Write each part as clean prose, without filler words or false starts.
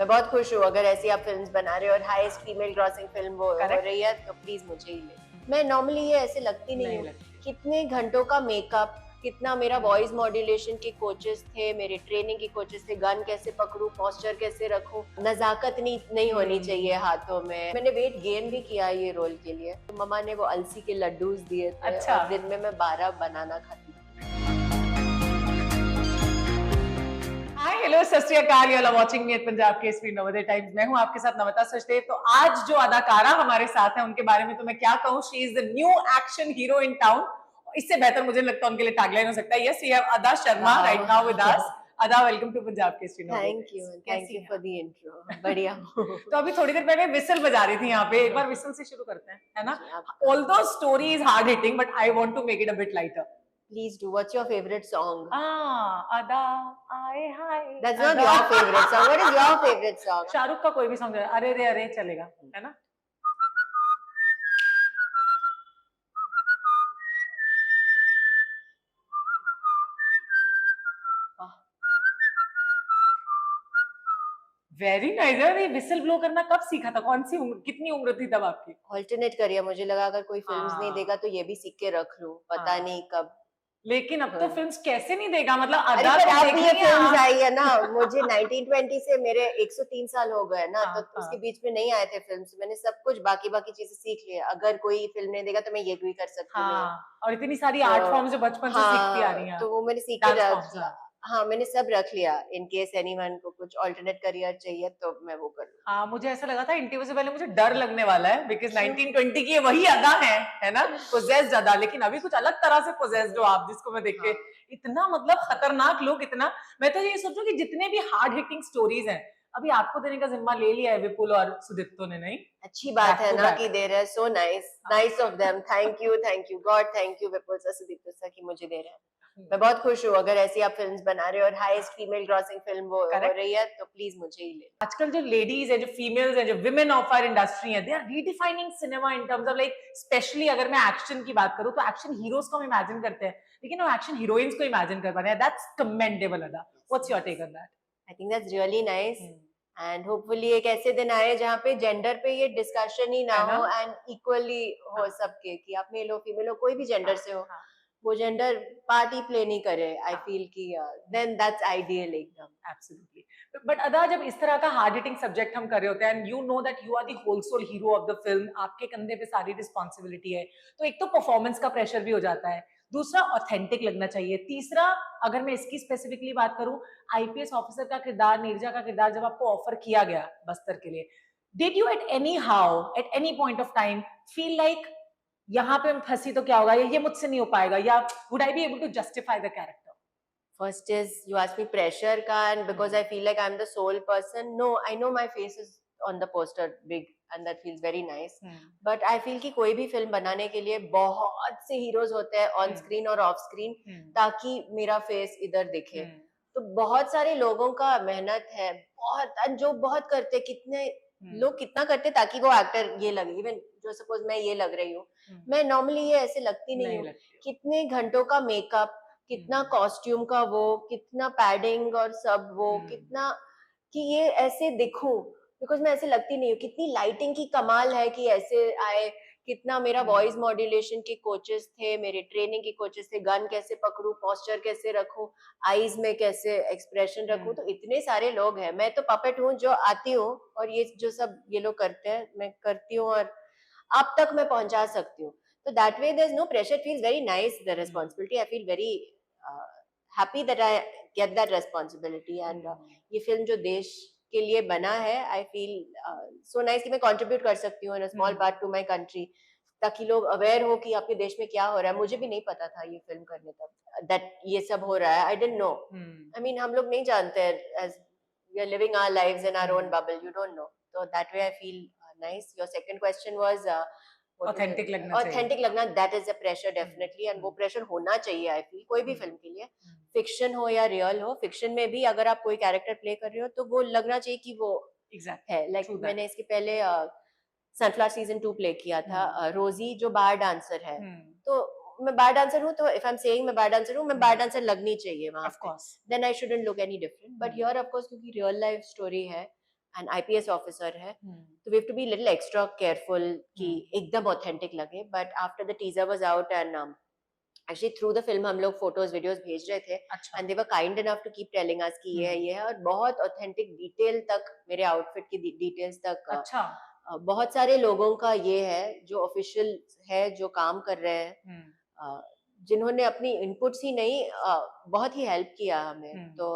मैं बहुत खुश हूँ अगर ऐसी आप फिल्म्स बना रहे हो और हाईएस्ट फीमेल ग्रॉसिंग फिल्म वो हो करेक्ट। रही है तो प्लीज मुझे ही ले। मैं नॉर्मली ये ऐसे लगती नहीं नहीं हूँ। लगती। कितने घंटों का मेकअप, कितना मेरा वॉइस मॉड्यूलेशन के कोचेस थे, मेरे ट्रेनिंग के कोचेस थे, गन कैसे पकड़ूं, पोस्चर कैसे रखूं, नजाकत नहीं होनी चाहिए हाथों में। मैंने वेट गेन भी किया ये रोल के लिए। तो मम्मा ने वो अलसी के लड्डूस दिए थे अच्छा। और दिन में मैं 12 बनाना खाती थी। हाय हेलो सत श्री अकाल, you are watching me at Punjab Kesari Navodaya Times. मैं हूं आपके साथ नमिता सचदेव। तो आज जो अदाकारा हमारे साथ है उनके बारे में तो मैं क्या कहूं, she is the new action hero in town. इससे बेहतर मुझे लगता है उनके लिए टैगलाइन हो सकता है। Yes, we have Ada Sharma right now with us. Ada, welcome to Punjab Kesari Navodaya. Thank you for the intro. बढ़िया। तो अभी थोड़ी देर पहले विसल बजा रही थी यहाँ पे, एक बार विसल से शुरू करते हैं, है ना? Although story is hard hitting but I want to make it a bit lighter. Please do. What's your favorite song? अदा आए हाय। That's not your favorite song. What is your favorite song? Shahrukh का कोई भी सॉन्ग, अरे रे अरे चलेगा, है ना? वेरी नाइस यार। ये विसल ब्लो करना कब सीखा था? कौन सी उम्र, कितनी उम्र थी तब आपकी? ऑल्टरनेट करिए, मुझे लगा अगर कोई फिल्म्स नहीं देगा तो ये भी सीख के रख लूं, पता नहीं कब। लेकिन अब तो फिल्म्स कैसे नहीं देगा, मतलब अरे अदा पर तो अब ये फिल्म्स आई है ना। आप। मुझे 1920 से मेरे 103 साल हो गए ना, हाँ, तो उसके हाँ। बीच में नहीं आए थे फिल्म्स। मैंने सब कुछ बाकी चीजें सीख लिया। अगर कोई फिल्म नहीं देगा तो मैं ये भी कर सकती हूँ। हाँ, और इतनी सारी तो आर्ट फॉर्म्स जो बचपन से सीखती आ रही हाँ, हैं तो आप। वो मैंने सीख के डांस रख फॉर्म्स, लिया। हाँ। हाँ, मैंने सब रख लिया। इन केस एनीवन को कुछ ऑल्टरनेट करियर चाहिए तो मैं वो कर लूँ। हाँ, मुझे ऐसा लगा था इंटरव्यू से पहले मुझे डर लगने वाला है, बिकॉज 1920 की वही अदा है ना? पोजेस्ड अदा। लेकिन अभी कुछ अलग तरह से पोजेस्ड हो आप, जिसको मैं देख के इतना मतलब खतरनाक लोग, इतना। मैं तो ये सोचूं कि जितने भी हार्ड हिटिंग स्टोरीज हैं अभी आपको देने का जिम्मा ले लिया है विपुल और सुदीप्तो ने, नहीं? अच्छी बात है ना कि दे रहे हैं। So nice of them. Thank you God, thank you Vipul sir, Sudipto sir कि मुझे दे रहे हैं। मैं बहुत खुश हूँ अगर ऐसी आप फिल्म्स बना रहे हो और हाईएस्ट फीमेल ग्रॉसिंग फिल्म वो हो रही है तो प्लीज मुझे ही ले। आजकल जो लेडीज है, जो फीमेल्स है, जो विमेन ऑफ आवर इंडस्ट्री है, they are redefining cinema in terms of like, specially अगर मैं एक्शन की बात करूं तो एक्शन हीरोज को हम इमेजिन करते हैं, लेकिन वो एक्शन हीरोइंस को इमेजिन कर पा रहे हैं। That's commendable Adah. What's your take on that? I think that's really nice. And hopefully एक ऐसे दिन आए जहाँ पे जेंडर पे ये डिस्कशन ही ना हो एंड इक्वली हो सबके, कि आप मेल हो फीमेल हो कोई भी जेंडर से हो, वो जेंडर पार्ट ही प्ले नहीं करे। आई फील कि देन दैट्स आइडियल एकदम। एब्सोल्युटली। बट अदा, जब इस तरह का हार्ड हिटिंग सब्जेक्ट हम कर रहे होते हैं and you know that you are the whole sole hero of the film, आपके कंधे पे सारी रिस्पॉन्सिबिलिटी है, तो एक तो परफॉर्मेंस का प्रेशर भी हो जाता है, दूसरा ऑथेंटिक लगना चाहिए, तीसरा अगर मैं इसकी स्पेसिफिकली बात करूं, आईपीएस ऑफिसर का किरदार, नीरजा का किरदार जब आपको ऑफर किया गया बस्तर के लिए, did you at any how at any point of time feel like यहाँ पे फंसी तो क्या होगा, ये मुझसे नहीं हो पाएगा, या would I be able to justify the character? First is you ask me pressure ka, and because I feel like I'm the sole person. No, I know my face is on the poster big and that feels very nice. But I feel कि कोई भी film बनाने के लिए बहुत से heroes होते हैं ऑन स्क्रीन और ऑफ स्क्रीन ताकि मेरा फेस इधर दिखे। तो बहुत सारे लोगों का मेहनत है, बहुत जो बहुत करते, कितने लोग कितना करते ताकि वो एक्टर ये लगे। इवन जो सपोज मैं ये लग रही हूँ, मैं नॉर्मली ये ऐसे लगती नहीं हूँ। कितने घंटों का मेकअप, कितना कॉस्ट्यूम का वो, कितना पैडिंग और सब वो, कितना कि ये ऐसे दिखूं, बिकॉज मैं ऐसे लगती नहीं हूँ। कितनी लाइटिंग की कमाल है कि ऐसे आए, कितना मेरा वॉइस मॉड्यूलेशन के कोचेस थे, मेरे ट्रेनिंग के कोचेस थे, गन कैसे पकड़ूं, पोस्चर कैसे रखूं, आईज में कैसे एक्सप्रेशन रखूं। तो इतने सारे लोग हैं, मैं तो पपेट हूँ जो आती हूँ और ये जो सब ये लोग करते हैं मैं करती हूँ और आप तक मैं पहुंचा सकती हूँ। So that way there's no pressure. It feels very nice, the responsibility. I feel very happy that I get that responsibility. And ये फिल्म जो देश के लिए बना है, I feel so nice कि मैं contribute कर सकती हूँ in a small part to my country, ताकि लोग aware हो कि आपके देश में क्या हो रहा है। मुझे भी नहीं पता था ये फिल्म करने तक that ये सब हो रहा है। I didn't know. I mean हम लोग नहीं जानते, as we are living our lives in our own bubble. You don't know. So that way I feel nice. Your second question was authentic लगना ऑथेंटिक लगना, that is a pressure definitely. And वो pressure होना चाहिए I feel कोई भी film के लिए, fiction हो या रियल हो। फिक्शन में भी अगर आप कोई कैरेक्टर प्ले कर रहे हो तो वो लगना चाहिए कि वो है। लाइक मैंने इसके पहले सनफ्लावर सीजन 2 प्ले किया था, रोजी जो बार डांसर है। तो मैं बार डांसर हूँ, तो इफ आई एम सेइंग मैं बार डांसर हूँ, मैं बार डांसर लगनी चाहिए वहां पे, then I shouldn't look any different. But here of course क्योंकि रियल लाइफ स्टोरी है, एंड आईपीएस ऑफिसर है, तो we have to be little extra careful कि एकदम ऑथेंटिक लगे. But after the teaser was out and actually through the film हम लोग photos videos भेज रहे थे, अच्छा. And they were kind enough to keep telling us कि ये है, और बहुत ऑथेंटिक डिटेल तक, मेरे आउटफिट की डिटेल्स तक. अच्छा. बहुत सारे लोगों का ये है जो ऑफिशियल है, जो काम कर रहे हैं, जिन्होंने अपनी इनपुट्स ही नहीं, बहुत ही हेल्प किया हमें. तो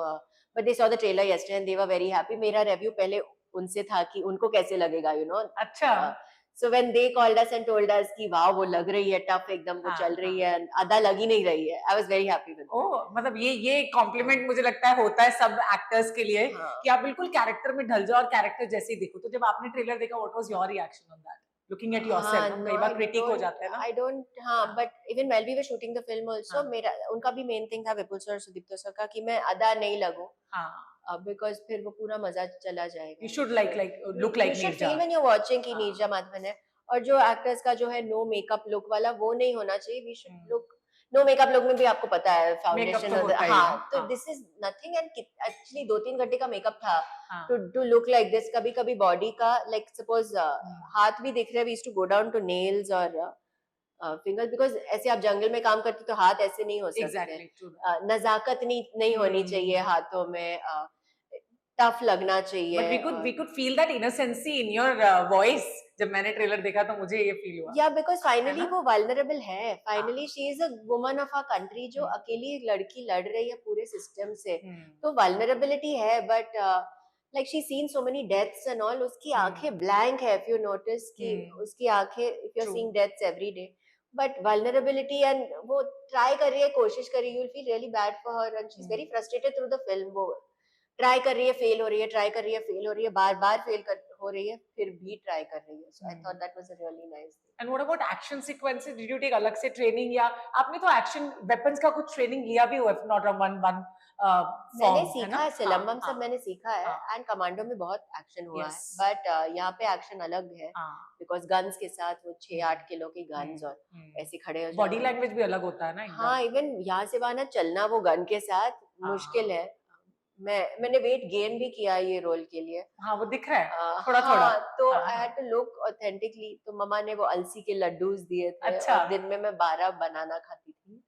but they saw the trailer yesterday and they were very happy. मेरा रिव्यू पहले उनसे था कि उनको कैसे लगेगा, यू नो. अच्छा. So when they called us and told us कि वाह वो लग रही है टफ, एकदम वो चल रही है, आधा लग ही नहीं रही है, I was very happy with it. ओह, मतलब ये कॉम्प्लीमेंट मुझे लगता है होता है सब एक्टर्स के लिए कि आप बिल्कुल कैरेक्टर में ढल जाओ और कैरेक्टर जैसे ही देखो. तो जब आपने ट्रेलर देखा, what was your reaction on that, looking at yourself? कई बार क्रिटिक हो जाते हैं ना. I don't, हाँ, but even while we were shooting the film also, मेरा उनका भी मेन थिंग था, विपुल सर, सुदीप्तो सर का, कि मैं आधा नहीं लगूं. बिकॉज फिर वो पूरा मजा चला जाएगा. You should like look like you should Neerja. feel when you're watching कि नीरजा माधवन है. और जो एक्टर्स का जो है नो मेकअप लुक वाला, वो नहीं होना चाहिए. We should look, no makeup look में भी आपको पता है फाउंडेशन, हाँ, तो this is nothing. And actually 2-3 घंटे का मेकअप था टू लुक लाइक दिस. कभी कभी बॉडी का, लाइक सपोज हाथ भी दिख रहे हैं, we used to go down to nails और फिंगर्स, बिकॉज ऐसे आप जंगल में काम करते तो हाथ ऐसे नहीं हो सकते. नजाकत नहीं होनी चाहिए हाथों में, टफ लगना चाहिए. But we could feel that innocency in your voice. जब मैंने ट्रेलर देखा तो मुझे ये फील हुआ. या बिकॉज फाइनली वो वल्नरेबल है. Finally she is a woman of a country, जो अकेली एक लड़की लड़ रही है पूरे सिस्टम से. तो वल्नरेबिलिटी है, but like she seen so many deaths and all. उसकी आंखें ब्लैंक है, इफ यू नोटिस कि उसकी आंखें, if you are seeing deaths every day, but vulnerability, and वो ट्राई कर रही है, कोशिश कर रही है. You will feel really bad for her, and she is very frustrated through the film. वो ट्राई कर रही है, फेल हो रही है, ट्राई कर रही है, फेल हो रही है, बार-बार फेल हो रही है, फिर भी ट्राई कर रही है. So I thought that was a really nice thing. And what about action sequences? Did you take अलग से ट्रेनिंग, या आपने तो एक्शन वेपन्स का कुछ ट्रेनिंग लिया भी हो, इफ नॉट वन मैंने सीखा है, सिलंबम सब मैंने सीखा है, एंड कमांडो में बहुत एक्शन हुआ है. बट यहाँ पे एक्शन अलग है, बिकॉज गन्स के साथ वो 6-8 किलो की गन्स, और ऐसे खड़े हो. बॉडी लैंग्वेज भी अलग होता है ना. हाँ, इवन यहाँ से वहां ना चलना वो गन के साथ मुश्किल है. मैंने वेट गेन भी किया ये रोल के लिए. हाँ, वो दिख रहा है थोड़ा. तो I had to look authentically. तो मम्मा ने वो अलसी के लड्डूज दिए थे. अच्छा. और दिन में मैं 12 बनाना खाती थी.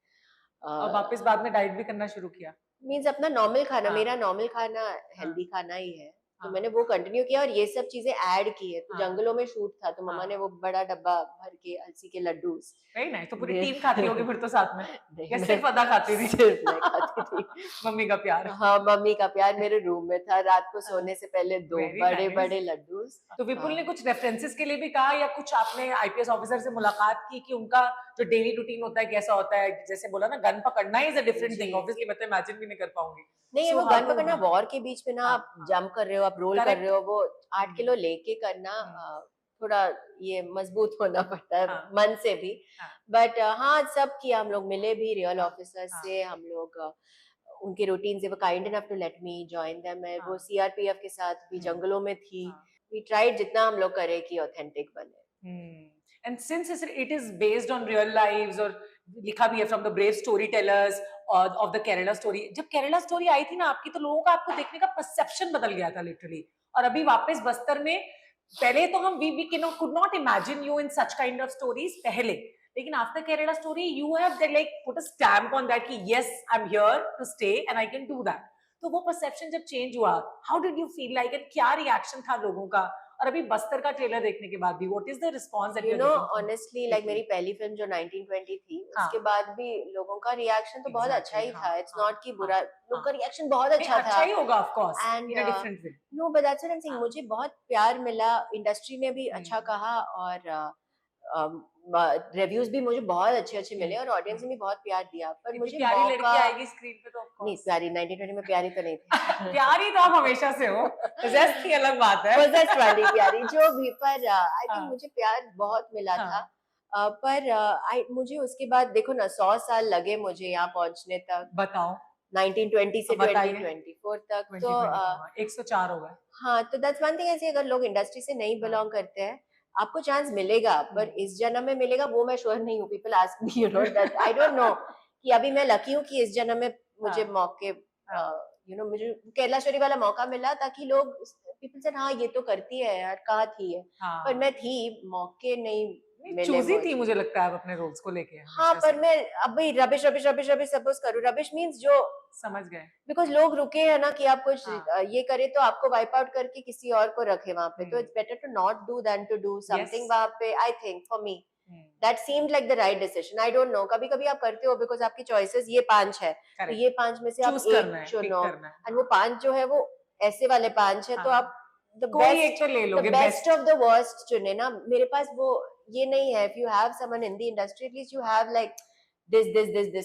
और वापस बाद में डाइट भी करना शुरू किया? मींस अपना नॉर्मल खाना, मेरा नॉर्मल खाना हेल्दी खाना ही है. तो मैंने वो कंटिन्यू किया और ये सब चीजें ऐड की है. तो जंगलों में शूट था, तो मम्मा ने वो बड़ा डब्बा भर के अलसी के लड्डूस. Very nice. तो पूरी टीम खाती होगी फिर तो साथ में, या सिर्फ अदा खाती थी? सिर्फ मैं खाती थी. मम्मी का प्यार. हाँ, मम्मी का प्यार मेरे रूम में था. रात को सोने से पहले 2 बड़े लड्डूस. तो विपुल ने कुछ रेफरेंसेस के लिए भी कहा, या कुछ आपने आईपीएस ऑफिसर से मुलाकात की कि उनका जो डेली रूटीन होता है कैसा होता है? जैसे बोला ना, गन पकड़ना is a different thing. Obviously मैं तो इमेजिन भी नहीं कर पाऊंगी. नहीं, वो गन पकड़ना वॉर के बीच में ना, आप जंप कर रहे हो, आप रोल कर रहे हो, वो 8 किलो लेके करना थोड़ा ये मजबूत होना पड़ता है मन से भी. बट हाँ, सब किया. हम लोग मिले भी रियल ऑफिसर्स से. हम लोग उनके रूटीन से, वो kind enough to let me join them. मैं वो सीआरपीएफ के साथ भी जंगलों में थी. वी ट्राइड जितना हम लोग करे कि ऑथेंटिक बने. And since it is based on real lives, और लिखा भी है from the brave story tellers of the Kerala story. जब केरला स्टोरी आई थी ना आपकी, तो लोगों का आपको देखने का परसेप्शन बदल गया था लिटरली. और अभी वापस बस्तर में, पहले तो हम we could not imagine you in such kind of stories पहले, लेकिन after Kerala Story you have like put a stamp on that कि yes, I am here to stay and I can do that. तो वो परसेप्शन जब change हुआ, how did you feel like it? क्या reaction था लोगों का? और अभी बस्तर का ट्रेलर देखने के बाद भी, what is the response that you know? Honestly, like मेरी पहली फिल्म जो 1920 थी, उसके बाद भी लोगों का रिएक्शन तो बहुत अच्छा ही था. इट्स नॉट कि बुरा. लोगों का रिएक्शन बहुत अच्छा था. अच्छा ही होगा of course, and in a different way. No, but that's what I am saying. मुझे बहुत प्यार मिला. इंडस्ट्री ने भी अच्छा कहा, और रिव्यूज भी मुझे बहुत अच्छे मिले, और ऑडियंस ने भी बहुत प्यार दिया. पर मुझे प्यारी लड़की आएगी स्क्रीन पे तो ऑफ कोर्स. नहीं, प्यारी 1920 में प्यारी तो नहीं थी. प्यारी तो आप हमेशा से हो. पोजेस्ड की अलग बात है. पोजेस्ड वाली प्यारी जो भी. पर आई थिंक मुझे प्यार बहुत मिला था. पर मुझे उसके बाद देखो ना, 100 साल लगे मुझे यहाँ पहुंचने तक. बताओ. 1920 से 2024 तक. तो 104 हो गए. हाँ, तो दैट्स वन थिंग. ऐसे अगर लोग इंडस्ट्री से नहीं बिलोंग करते हैं, आपको चांस मिलेगा, पर इस जन्म में मिलेगा वो मैं श्योर नहीं हूँ. People ask me, you know, that I don't no कि अभी मैं लकी हूँ कि इस जन्म में मुझे मौके, यू नो, मुझे केरला स्टोरी वाला मौका मिला, ताकि लोग पीपल सेड हाँ ये तो करती है यार, कहाँ थी है, पर मैं थी, मौके नहीं मिले चूजी थी मुझे। मुझे लगता है आप अपने रोल्स को लेके हाँ हमेशा पर से। मैं अब भाई rubbish rubbish rubbish rubbish suppose करूँ, रबिश मीन्स जो, समझ गए। बिकॉज लोग रुके हैं ना कि आप कुछ हाँ। ये करे तो आपको वाइप आउट करके किसी और को रखे वहां पे, तो hmm. It's better to not do than to do something yes. वहां पे, I think for me that seemed like the right decision. I don't know, कभी कभी आप करते हो बिकॉज आपकी चॉइसेस ये 5 है, तो करेक्ट। ये 5 में से आप चूज करना एक है, पिक चुनो, करना है। एंड वो 5 जो है वो ऐसे वाले 5 है, तो हाँ। आप द कोई एक बेस्ट, तो ले द लोगे best best. Of the worst चुने ना। मेरे पास वो ये नहीं है, if you have someone in the industry at least you have like this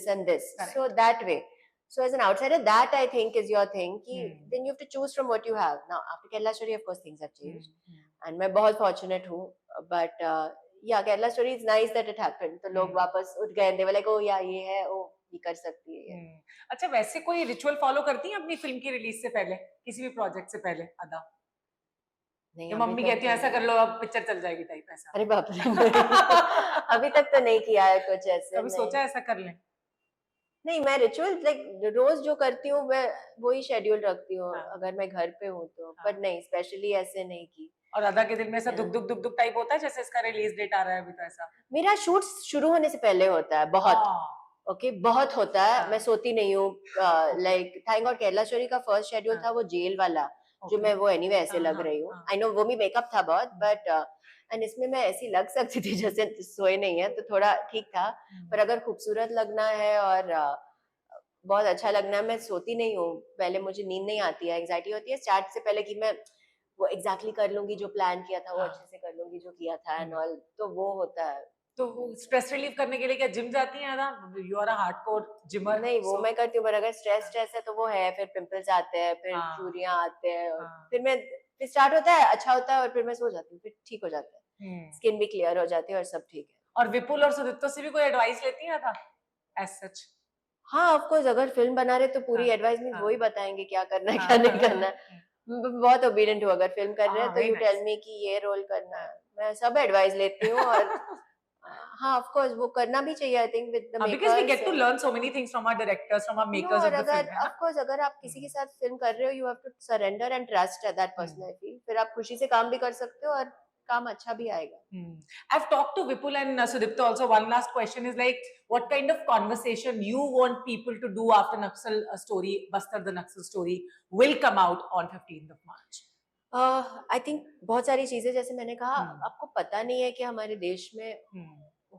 and this, so correct. that way. So as an outsider, that I think is your thing, ki then you have to choose from what you have. Now after Kerala Story, of course things have changed, and मैं बहुत fortunate हूँ, but yeah, Kerala Story is nice that it happened. तो लोग वापस उठ गए, they were like, oh yeah, ये है, oh ये कर सकती है ये। अच्छा, वैसे कोई रिचुअल फॉलो करती हैं अपनी फिल्म की रिलीज से पहले, किसी भी प्रोजेक्ट से पहले अदा? नहीं कि अभी मम्मी तक कहती है तो ऐसा कर नहीं। लो अब पिक्चर चल जाएगी टाइप ऐसा? अरे बाप रे अभी तक तो नहीं किया है कुछ ऐसे, कभी नहीं। सोचा ऐसा कर लें? नहीं, मैं रिचुअल लाइक रोज जो करती हूँ मैं वही शेड्यूल रखती हूँ, हाँ। अगर मैं घर पे हूँ तो, हाँ। पर नहीं स्पेशली ऐसे नहीं की। और अदा के दिल में ऐसा Yeah. दुख दुख दुख दुख टाइप होता है जैसे इसका रिलीज डेट आ रहा है अभी, तो ऐसा? मेरा शूट शुरू होने से पहले होता है बहुत, हाँ। ओके बहुत होता है, हाँ। मैं सोती नहीं हूँ। Okay. Like thank God Kerala story का फर्स्ट शेड्यूल हाँ। था वो जेल वाला, जो Okay. मैं वो एनीवे ऐसे लग हाँ, रही हूँ, हाँ। आई नो वो भी मेकअप था बहुत, बट एंड इसमें मैं ऐसी लग सकती थी जैसे सोए नहीं है, तो थोड़ा ठीक था। पर अगर खूबसूरत लगना है और बहुत अच्छा लगना है, मैं सोती नहीं हूँ, पहले मुझे नींद नहीं आती है, एंजाइटी होती है स्टार्ट से पहले कि मैं वो एग्जैक्टली कर लूंगी जो प्लान किया था, वो हाँ। अच्छे से कर लूंगी जो किया था एंड ऑल, तो वो होता है। तो स्ट्रेस रिलीव करने के लिए क्या जिम जाती हैं अदा? यू आर अ हार्डकोर जिमर। नहीं वो मैं करती हूँ, पर अगर स्ट्रेस स्ट्रेस है तो वो है, फिर पिंपल्स आते हैं, फिर हाँ। चूड़ियां आते हैं, और हाँ। फिर स्टार्ट होता है, अच्छा होता है, और फिर मैं सो जाती हूँ, फिर ठीक हो जाता है, हम्म। स्किन भी क्लियर हो जाती है और सब ठीक है। और विपुल और सुदीप्तो से भी कोई एडवाइस लेती हैं अदा एज सच? हाँ ऑफ कोर्स, अगर फिल्म बना रहे तो पूरी हाँ। एडवाइस मींस हाँ। वो ही बताएंगे क्या करना है हाँ। क्या नहीं करना है। बहुत ओबीडिएंट हूँ, अगर फिल्म कर रहे हैं तो वेरी यू टेल नाइस। मी कि ये रोल करना हाँ। है, मैं सब एडवाइस लेती हूँ, और हाँ ऑफ कोर्स वो करना भी चाहिए, I think with the because we makers. get to learn so many things from our directors, from our no, makers और of the अगर film, है ना? ऑफ कोर्स अगर आप किसी के साथ फिल्म कर रहे हो, you have to surrender and trust that person, I feel, फिर आप खुशी से काम भी कर सकते हो और काम अच्छा भी आएगा। I've talked to Vipul and Sudipta also. One last question is like, what kind of conversation you want people to do after Naxal story, Bastar the Naxal story will come out on 15th of March? I think बहुत सारी चीजें, जैसे मैंने कहा, आपको पता नहीं है कि हमारे देश में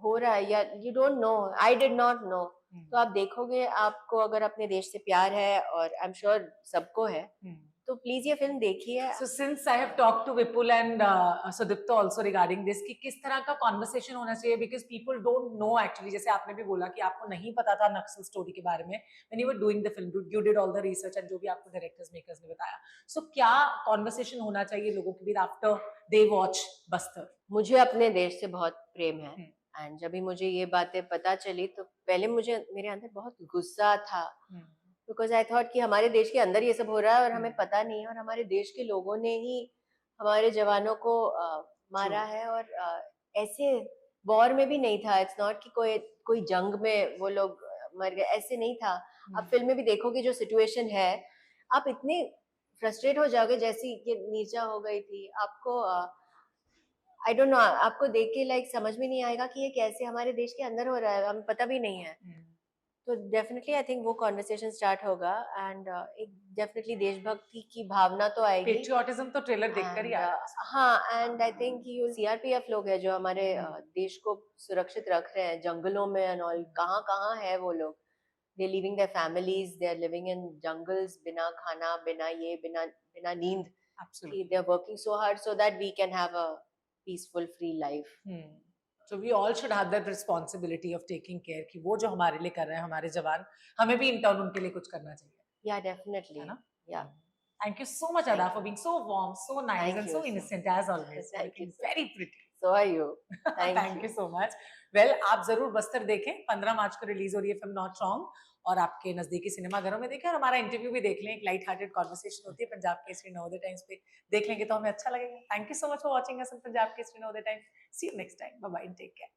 हो रहा है, या you don't know, I did not know, तो आप देखोगे, आपको अगर अपने देश से प्यार है, और आई एम श्योर सबको है, तो प्लीज ये फिल्म देखिए। So since I have talked to Vipul and Sudipta also regarding this, कि किस तरह का conversation होना चाहिए, because people don't know actually, जैसे आपने भी बोला कि आपको नहीं पता था नक्सल स्टोरी के बारे में, when you were doing the film, you did all the research and जो भी आपको directors makers ने बताया, so क्या conversation होना चाहिए लोगों के बीच after they watch बस्तर? मुझे अपने देश से बहुत प्रेम है, एंड जब भी मुझे ये बातें पता चली, तो पहले मुझे मेरे अंदर बहुत गुस्सा था, बिकॉज आई थॉट कि हमारे देश के अंदर ये सब हो रहा है और हमें पता नहीं है, और हमारे देश के लोगों ने ही हमारे जवानों को मारा है, और ऐसे वॉर में भी नहीं था, इट्स नॉट कि कोई जंग में वो लोग मर गए, ऐसे नहीं था। आप फिल्म में भी देखोगे जो सिचुएशन है, आप इतने फ्रस्ट्रेट हो जाओगे, जैसी ये नीरजा हो गई थी, आपको आई डोंट नो, आपको देख के लाइक समझ में नहीं आएगा कि ये कैसे हमारे देश के अंदर हो रहा है, हमें पता भी नहीं है। तो डेफिनेटली आई थिंक वो कॉन्वर्सेशन स्टार्ट होगा, एंड एक डेफिनेटली देशभक्ति की भावना तो आएगी, पेट्रियोटिज्म तो ट्रेलर देखकर ही आ रहा है। हाँ, and I think you CRPF लोग है जो हमारे देश को सुरक्षित रख रहे हैं जंगलों में एंड ऑल, कहाँ कहाँ है वो लोग, they living their families, they are living in jungles, बिना खाना, बिना ये, बिना नींद, they are working so hard so that we can have a peaceful free life. So we all should have that responsibility of taking care कि वो जो हमारे लिए कर रहे हैं हमारे जवान, हमें भी in turn उनके लिए कुछ करना चाहिए। Yeah, definitely. है ना? Yeah. Thank you so much, Ada, for being so warm, so nice, Thank and you, so sir. innocent as always. Thank you, sir. Very pretty. So are you. Thank you so much. Well, आप जरूर बस्तर देखें, 15 मार्च को release हो रही है film not wrong, और आपके नजदीकी सिनेमा घरों में देखें, और हमारा इंटरव्यू भी देख लें, एक लाइट हार्टेड कॉन्वर्सेशन होती है पंजाब केसरी नवोदय टाइम्स पे, देख लेंगे तो हमें अच्छा लगेगा। Thank you so much for watching us on Punjab Kesari Navodaya Times. See you next time, bye bye, take care.